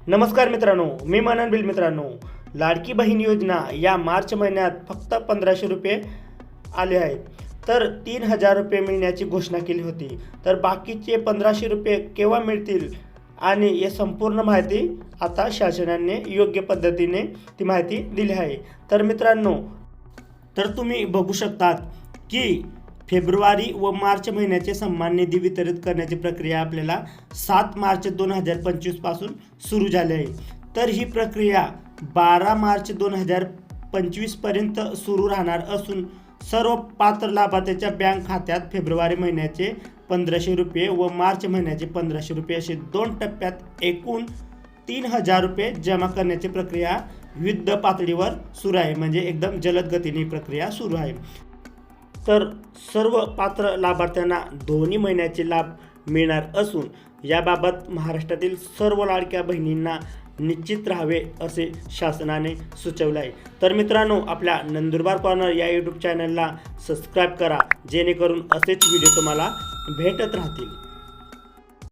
नमस्कार मित्रांनो, मी मनन बिल. मित्रांनो, लाडकी बहीण योजना या मार्च महिन्यात फक्त 1500 रुपये आले आहेत. तर 3000 रुपये मिळण्याची घोषणा केली होती. तर बाकीचे 1500 रुपये केव्हा मिळतील आणि हे संपूर्ण माहिती आता शासनाने योग्य पद्धतीने ती माहिती दिली आहे. तर मित्रांनो, तर तुम्ही बघू शकतात की फेब्रुवारी व मार्च महिन्याचे सन्मान निधी वितरित करण्याची प्रक्रिया आपल्याला 7 मार्च 2025 पासून सुरू झाली आहे. तर ही प्रक्रिया 12 मार्च 2025 पर्यंत सुरू राहणार असून सर्व पात्र लाभार्थ्याच्या बँक खात्यात फेब्रुवारी महिन्याचे 1500 रुपये व मार्च महिन्याचे 1500 रुपये असे 2 टप्प्यात एकूण 3000 रुपये जमा करण्याची प्रक्रिया युद्ध पातळीवर सुरू आहे. म्हणजे एकदम जलद गतीने ही प्रक्रिया सुरू आहे. तर सर्व पात्र लाभार्थ्यांना दोन्ही महिन्याचे लाभ मिळणार असून याबाबत महाराष्ट्रातील सर्व लाडक्या बहिणींना निश्चित राहावे असे शासनाने सुचवले आहे. तर मित्रांनो, आपल्या नंदुरबार कॉर्नर या यूट्यूब चॅनलला सबस्क्राईब करा, जेणेकरून असेच व्हिडिओ तुम्हाला भेटत राहतील.